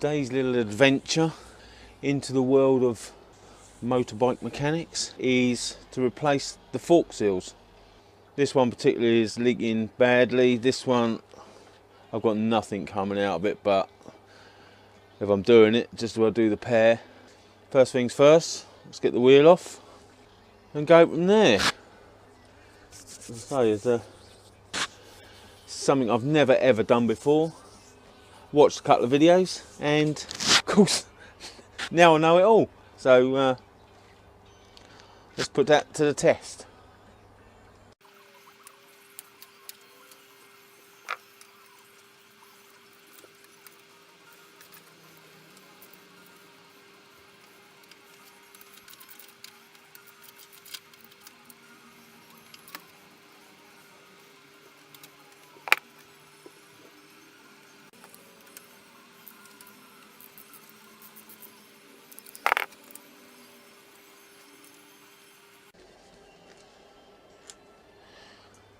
Today's little adventure into the world of motorbike mechanics is to replace the fork seals. This one particularly is leaking badly. This one, I've got nothing coming out of it, but if I'm doing it, just as well do the pair. First things first, let's get the wheel off and go from there. So it's something I've never ever done before. Watched a couple of videos and of course now I know it all. So let's put that to the test.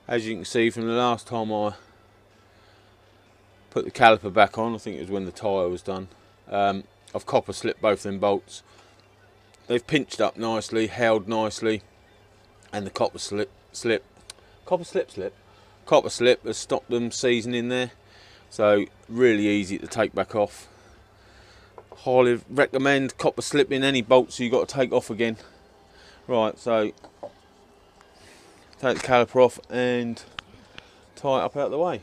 As you can see from the last time I put the caliper back on, I think it was when the tyre was done, I've copper slipped both them bolts. They've pinched up nicely, held nicely, and the copper slip has stopped them seizing in there. So really easy to take back off. Highly recommend copper slipping any bolts you've got to take off again. Right, so take the caliper off and tie it up out of the way.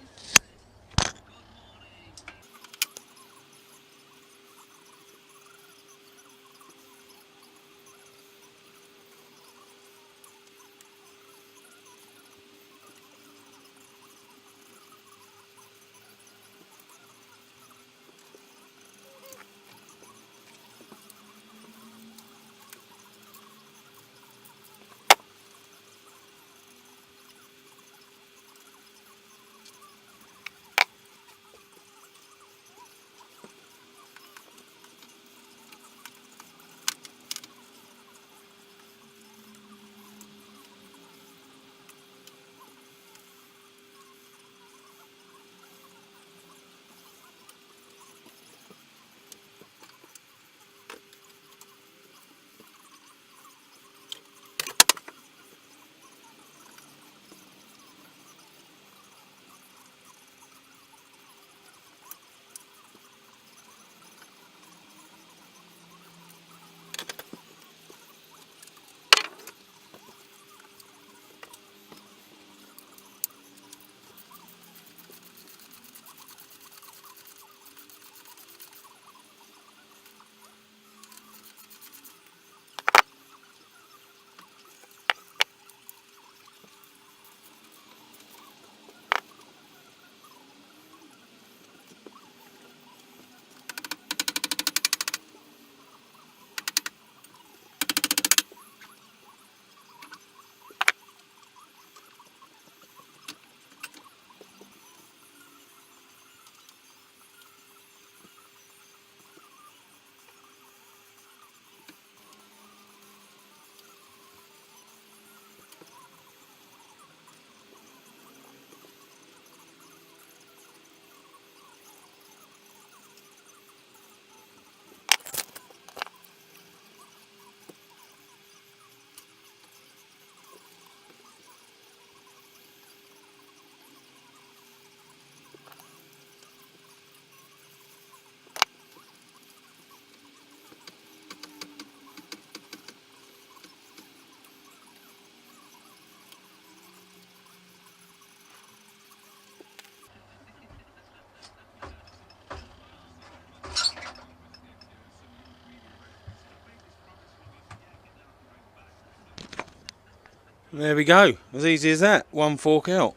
There we go, as easy as that, one fork out.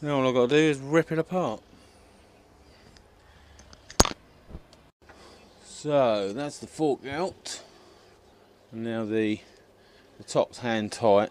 Now all I've got to do is rip it apart. So that's the fork out, and now the top's hand tight.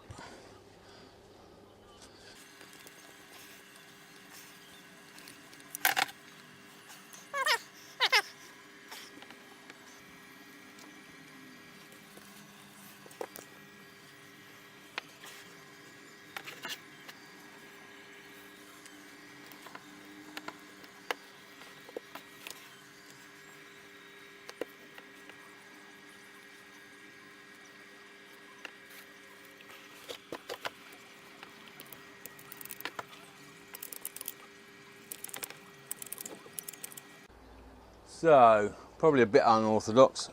So, probably a bit unorthodox.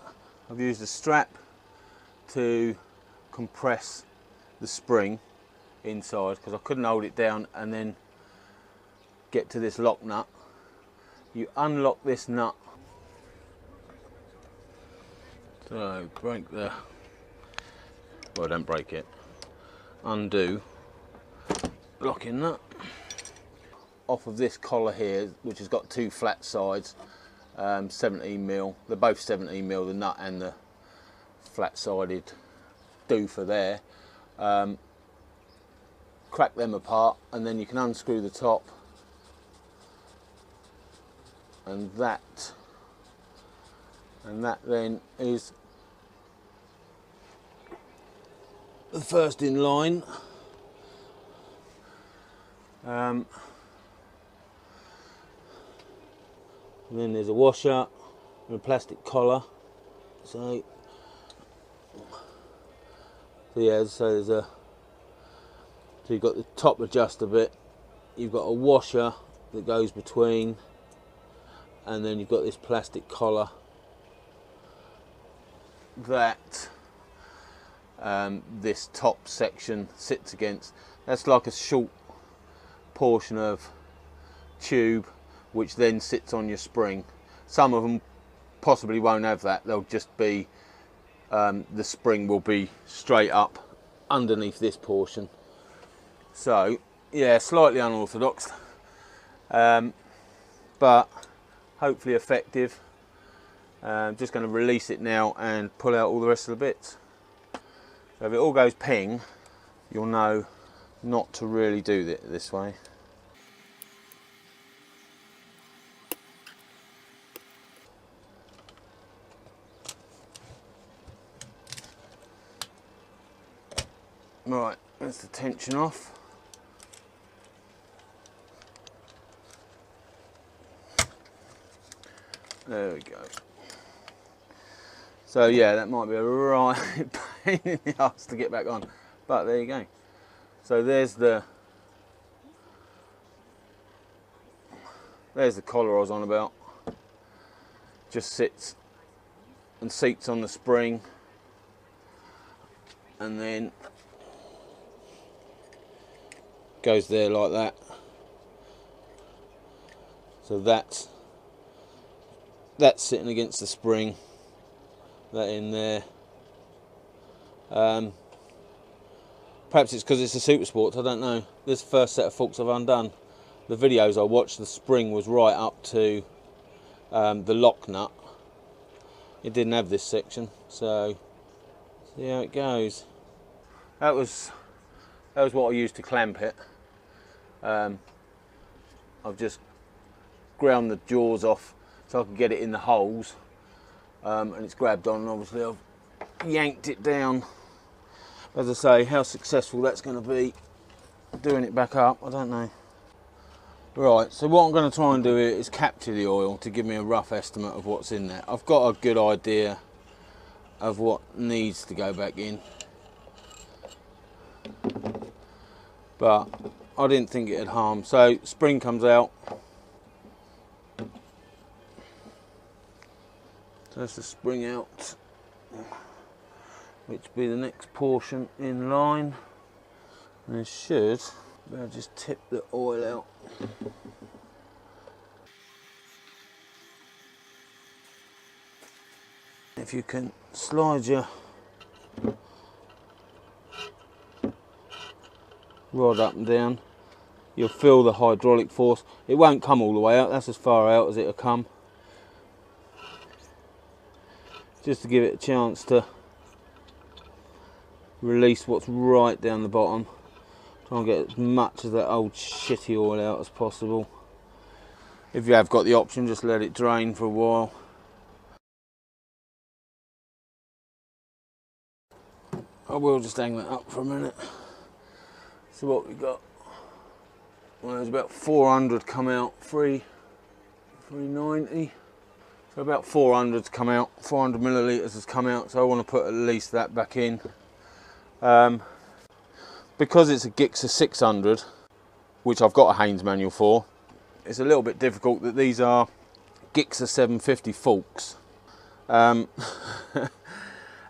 I've used a strap to compress the spring inside because I couldn't hold it down and then get to this lock nut. You unlock this nut. So, break the, well, don't break it. Undo locking nut. Off of this collar here, which has got two flat sides, 17mm. They're both 17mm, the nut and the flat-sided doofer there. Crack them apart, and then you can unscrew the top, and that then is the first in line. And then there's a washer and a plastic collar. So yeah, so there's a, so you've got the top adjuster bit, you've got a washer that goes between, and then you've got this plastic collar that this top section sits against. That's like a short portion of tube which then sits on your spring. Some of them possibly won't have that, they'll just be, the spring will be straight up underneath this portion. So yeah, slightly unorthodox, but hopefully effective. I'm just going to release it now and pull out all the rest of the bits. So if it all goes ping, you'll know not to really do it this way. Right, that's the tension off. There we go. So yeah, that might be a right pain in the arse to get back on, but there you go. So there's the collar I was on about. Just sits and seats on the spring, and then goes there like that. So that's sitting against the spring, that in there. Perhaps it's because it's a Super Sport, I don't know. This first set of forks I've undone. The videos I watched, the spring was right up to the lock nut. It didn't have this section, so see how it goes. That was what I used to clamp it. I've just ground the jaws off so I can get it in the holes, and it's grabbed on, and obviously I've yanked it down. As I say, how successful that's going to be doing it back up, I don't know. Right, so what I'm going to try and do here is capture the oil to give me a rough estimate of what's in there. I've got a good idea of what needs to go back in, but I didn't think it'd harm. So spring comes out. So that's the spring out, which will be the next portion in line. And it should, I'll just tip the oil out. If you can slide your rod up and down, you'll feel the hydraulic force. It won't come all the way out, that's as far out as it'll come. Just to give it a chance to release what's right down the bottom. Try and get as much of that old shitty oil out as possible. If you have got the option, just let it drain for a while. I will just hang that up for a minute. So what we got? Well, there's about 400 come out, 390. So about 400's come out, 400 millilitres has come out, so I want to put at least that back in. Because it's a GSXR 600, which I've got a Haynes manual for, it's a little bit difficult that these are GSXR 750 forks. And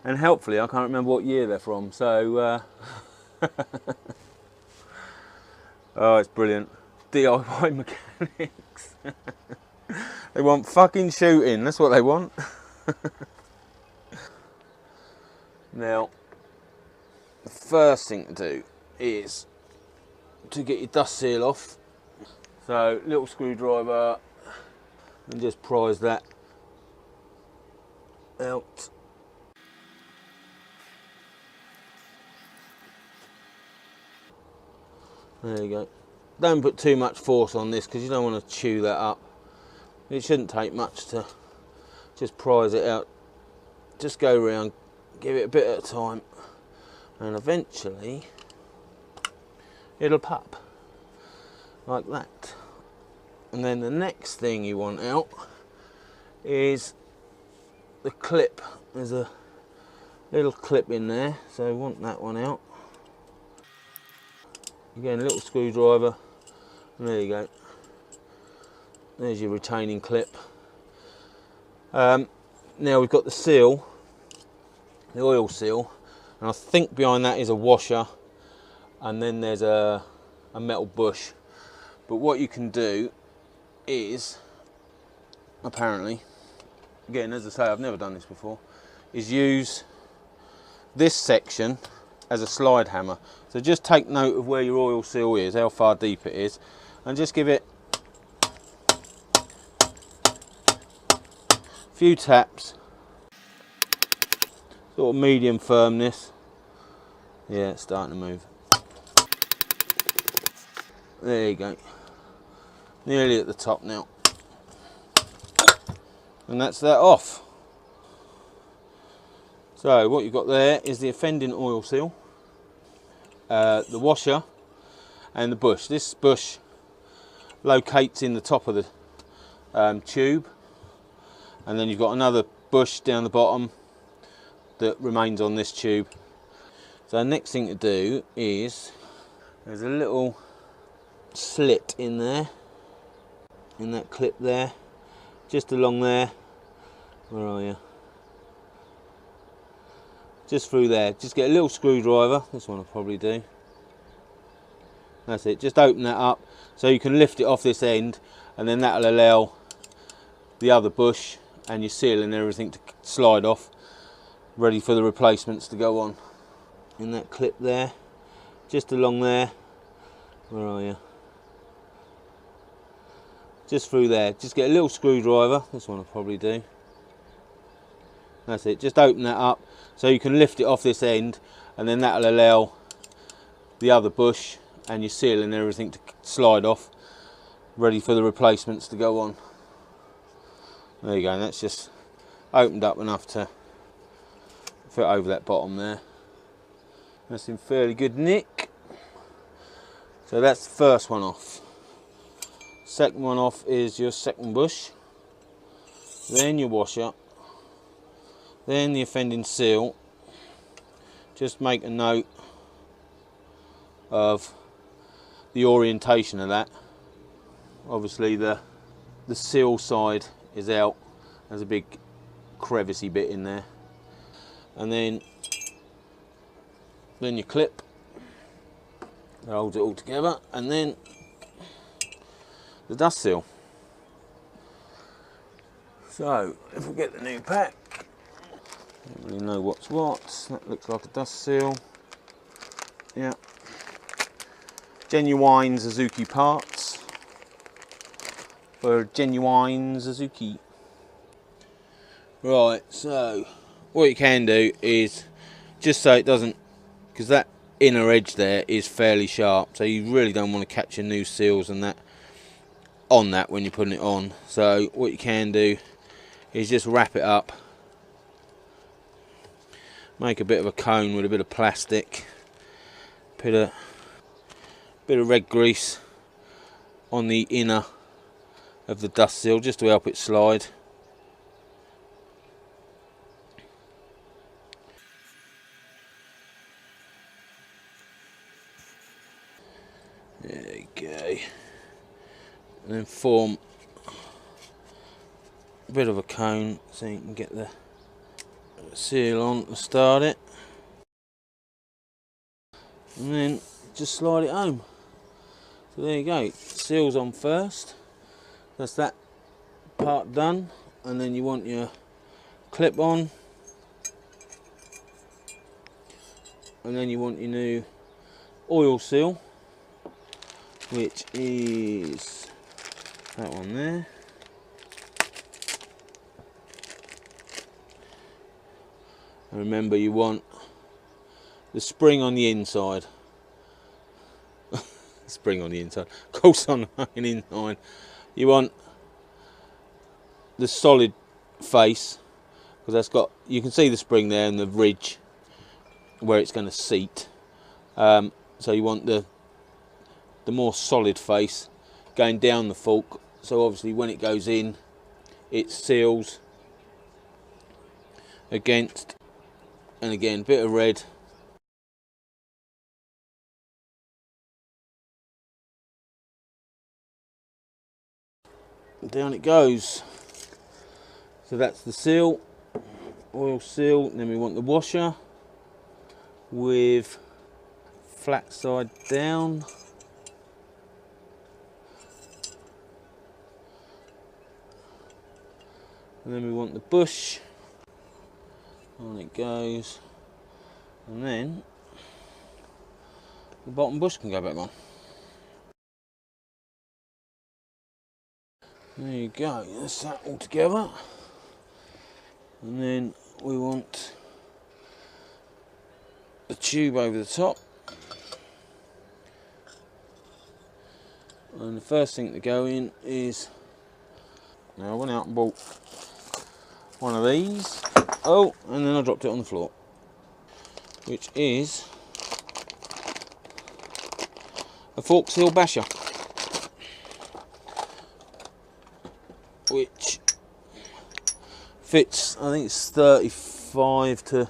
helpfully, I can't remember what year they're from, so oh, it's brilliant. DIY mechanics. They want fucking shooting, that's what they want. Now, the first thing to do is to get your dust seal off. So, little screwdriver, and just prise that out. There you go. Don't put too much force on this because you don't want to chew that up. It shouldn't take much to just prise it out. Just go around, give it a bit at a time, and eventually it'll pop like that. And then the next thing you want out is the clip. There's a little clip in there, so I want that one out. Again, a little screwdriver, and there you go. There's your retaining clip. Now we've got the seal, the oil seal, and I think behind that is a washer, and then there's a metal bush. But what you can do is, apparently, again, as I say, I've never done this before, is use this section as a slide hammer. So just take note of where your oil seal is, how far deep it is, and just give it a few taps, sort of medium firmness. Yeah, it's starting to move. There you go. Nearly at the top now. And that's that off. So what you've got there is the offending oil seal, the washer, and the bush. This bush locates in the top of the tube, and then you've got another bush down the bottom that remains on this tube. So the next thing to do is, there's a little slit in there, in that clip there, just along there. Where are you? Just through there. Just get a little screwdriver. This one I'll probably do. That's it. Just open that up so you can lift it off this end, and then that'll allow the other bush and your seal and everything to slide off, ready for the replacements to go on. In that clip there, just along there. Where are you? Just through there. Just get a little screwdriver. This one I'll probably do. That's it. Just open that up so you can lift it off this end, and then that'll allow the other bush and your seal and everything to slide off, ready for the replacements to go on. There you go. And that's just opened up enough to fit over that bottom there. That's in fairly good nick. So that's the first one off. Second one off is your second bush, then your washer, then the offending seal. Just make a note of the orientation of that. Obviously the seal side is out. There's a big crevicey bit in there. And then your clip that holds it all together, and then the dust seal. So if we get the new pack, don't really know what's what. That looks like a dust seal. Yeah. Genuine Suzuki parts for genuine Suzuki. Right, so what you can do is, just so it doesn't, because that inner edge there is fairly sharp, so you really don't want to catch your new seals and that on that when you're putting it on. So what you can do is just wrap it up, make a bit of a cone with a bit of plastic, put a bit of red grease on the inner of the dust seal just to help it slide. There you go. And then form a bit of a cone so you can get the seal on to start it, and then just slide it home. So there you go, seals on first, that's that part done, and then you want your clip on, and then you want your new oil seal, which is that one there. And remember, you want the spring on the inside. Spring on the inside, of course on the inside. You want the solid face, because that's got, you can see the spring there and the ridge where it's going to seat. So you want the more solid face going down the fork, so obviously when it goes in it seals against, and again bit of red, and down it goes. So that's the seal, oil seal. Then we want the washer with flat side down, and then we want the bush, on it goes, and then the bottom bush can go back on. There you go, that's that all together. And then we want the tube over the top, and the first thing to go in is, now I went out and bought one of these, oh, and then I dropped it on the floor, which is a fork seal basher, which fits, I think it's 35 to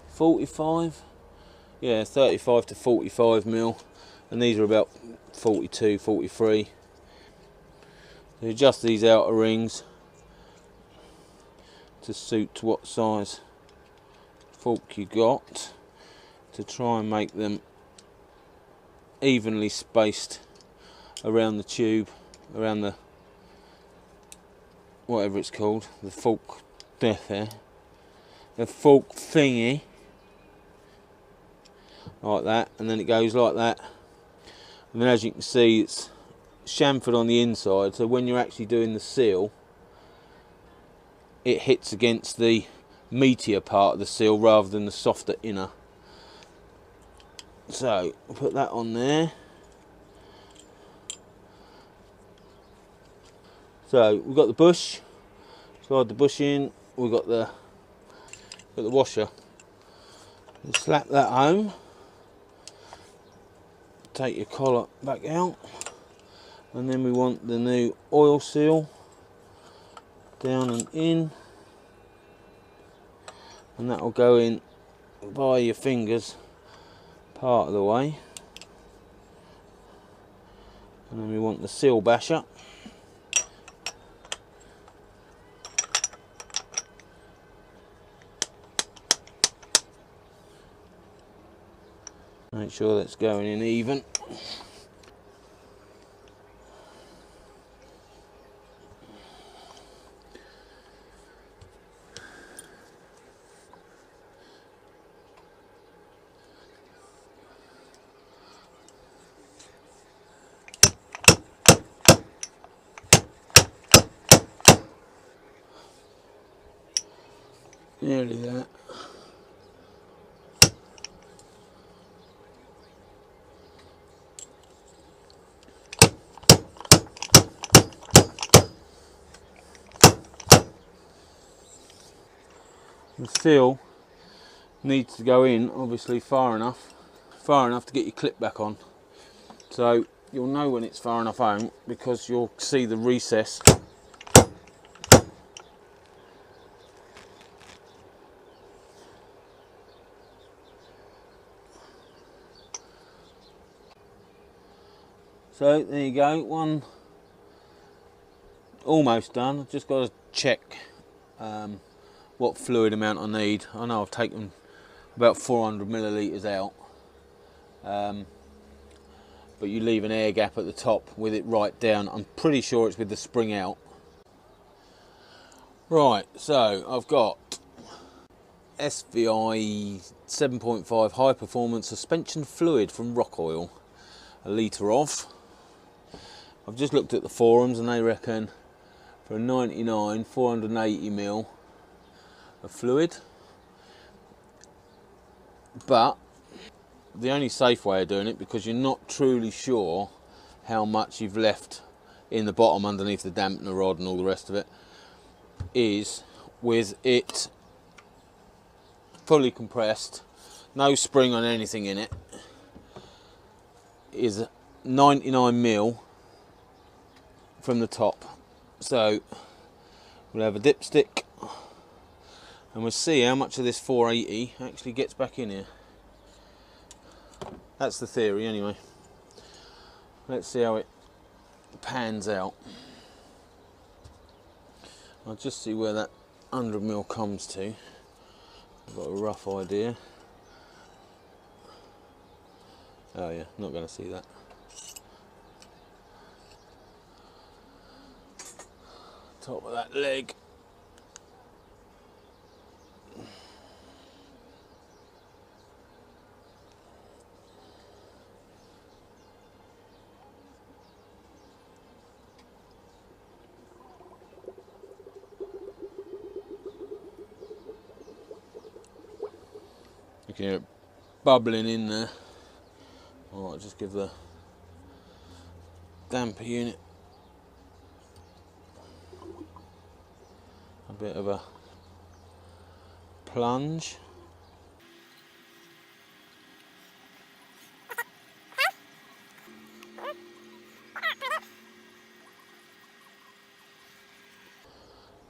45, yeah, 35 to 45 mil, and these are about 42, 43. So adjust these outer rings to suit what size fork you got, to try and make them evenly spaced around the tube, around the whatever it's called, the fork there, the fork thingy, like that, and then it goes like that. And then as you can see, it's chamfered on the inside, so when you're actually doing the seal, it hits against the meatier part of the seal rather than the softer inner. So I'll put that on there. So we've got the bush, slide the bush in, we've got the washer. You slap that home, take your collar back out, and then we want the new oil seal down and in, and that will go in by your fingers part of the way. And then we want the seal basher. Make sure that's going in even. Nearly that. The seal needs to go in obviously far enough to get your clip back on. So you'll know when it's far enough home because you'll see the recess. So there you go, one almost done. I've just got to check what fluid amount I need. I know I've taken about 400 millilitres out, but you leave an air gap at the top with it right down. I'm pretty sure it's with the spring out. Right, so I've got SVI 7.5 high performance suspension fluid from Rockoil, a litre of. I've just looked at the forums and they reckon for a 99, 480ml of fluid. But the only safe way of doing it, because you're not truly sure how much you've left in the bottom underneath the dampener rod and all the rest of it, is with it fully compressed, no spring on anything in it, is 99ml from the top. So we'll have a dipstick and we'll see how much of this 480 actually gets back in here. That's the theory anyway. Let's see how it pans out. I'll just see where that 100ml comes to. I've got a rough idea. Oh yeah, not going to see that. Top of that leg. You can hear it bubbling in there. I'll just give the damper unit a bit of a plunge.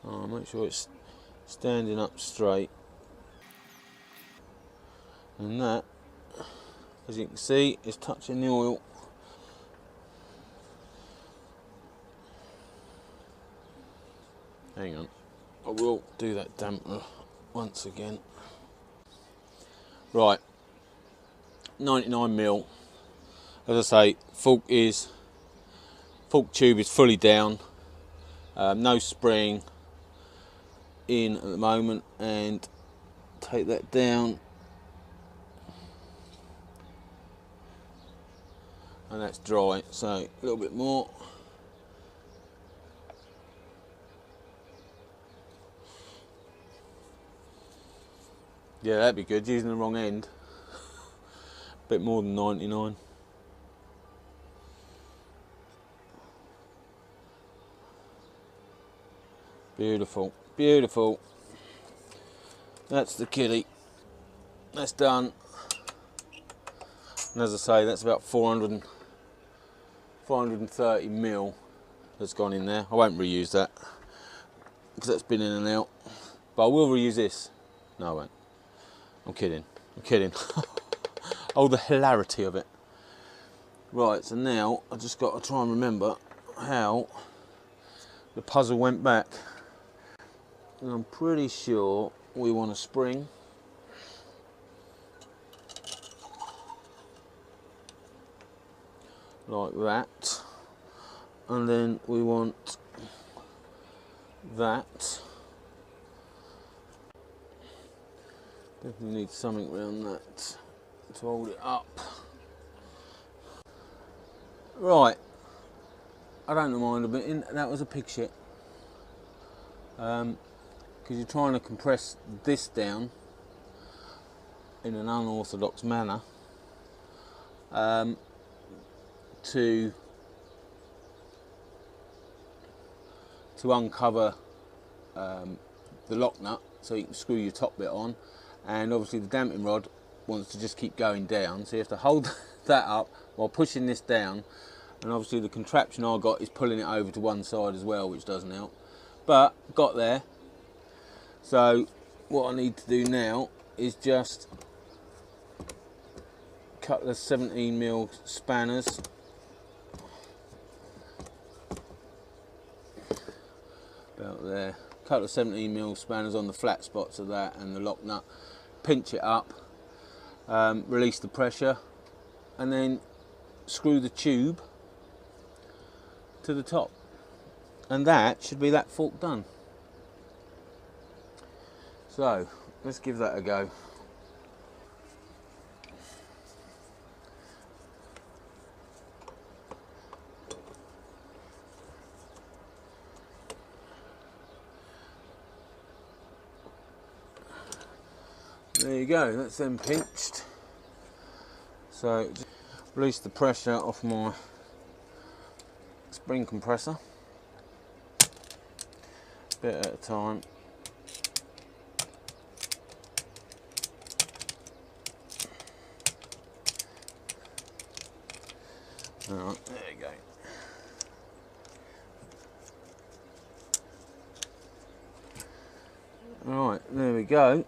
Oh, make sure it's standing up straight. And that, as you can see, is touching the oil. Hang on, I will do that dampener once again. Right, 99ml. As I say, fork tube is fully down, no spring in at the moment, and take that down, and that's dry, so a little bit more. Yeah, that'd be good, using the wrong end. Bit more than 99. Beautiful, beautiful. That's the kitty. That's done. And as I say, that's about 430ml that's gone in there. I won't reuse that because that's been in and out. But I will reuse this. No, I won't. I'm kidding. I'm kidding. Oh, the hilarity of it. Right, so now I've just got to try and remember how the puzzle went back. And I'm pretty sure we want a spring. Like that. And then we want that. Definitely need something around that to hold it up. Right. I don't mind a bit. That was a pig shit. Because you're trying to compress this down in an unorthodox manner to uncover the lock nut so you can screw your top bit on, and obviously the damping rod wants to just keep going down, so you have to hold that up while pushing this down, and obviously the contraption I got is pulling it over to one side as well, which doesn't help, but got there. So what I need to do now is just cut the 17mm spanners about there. couple of 17mm spanners on the flat spots of that and the lock nut, pinch it up, release the pressure, and then screw the tube to the top, and that should be that fork done. So let's give that a go. There you go, that's then pinched. So just release the pressure off my spring compressor, a bit at a time. Alright, there you go. Alright, there we go.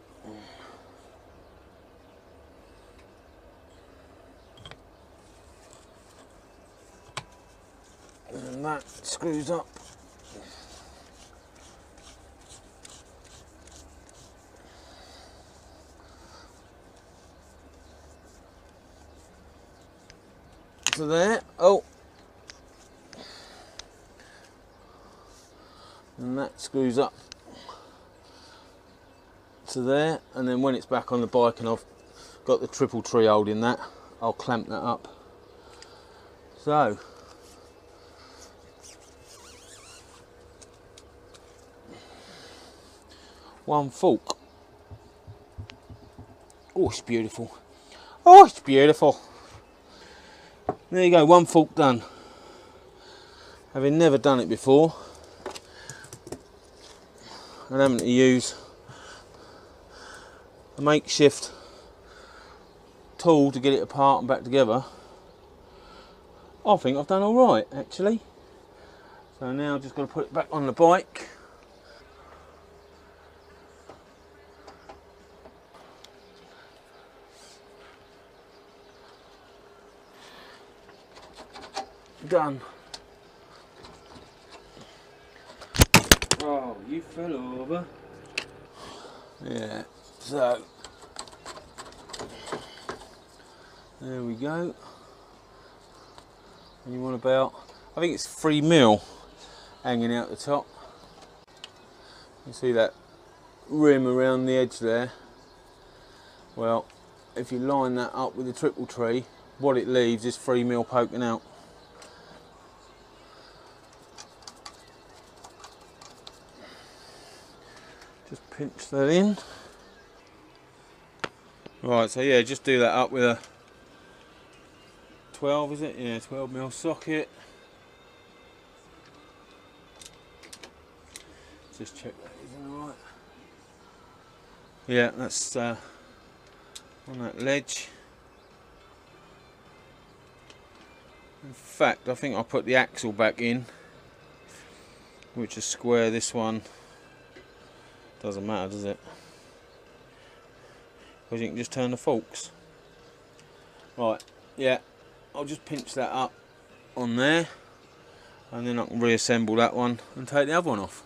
And that screws up. To there. Oh, and that screws up to there, and then when it's back on the bike and I've got the triple tree holding that, I'll clamp that up. So one fork. Oh, it's beautiful. Oh, it's beautiful. There you go, one fork done. Having never done it before, and having to use a makeshift tool to get it apart and back together, I think I've done all right actually. So now I've just got to put it back on the bike. Done. Oh, you fell over. Yeah, so there we go. And you want about, I think it's 3mm hanging out the top. You see that rim around the edge there? Well, if you line that up with the triple tree, what it leaves is 3mm poking out. Just pinch that in. Right, so yeah, just do that up with a 12, is it? Yeah, 12mm socket. Just check that isn't alright. Yeah, that's on that ledge. In fact, I think I'll put the axle back in, which is square. This one doesn't matter, does it? Because you can just turn the forks. Right, yeah, I'll just pinch that up on there, and then I can reassemble that one and take the other one off.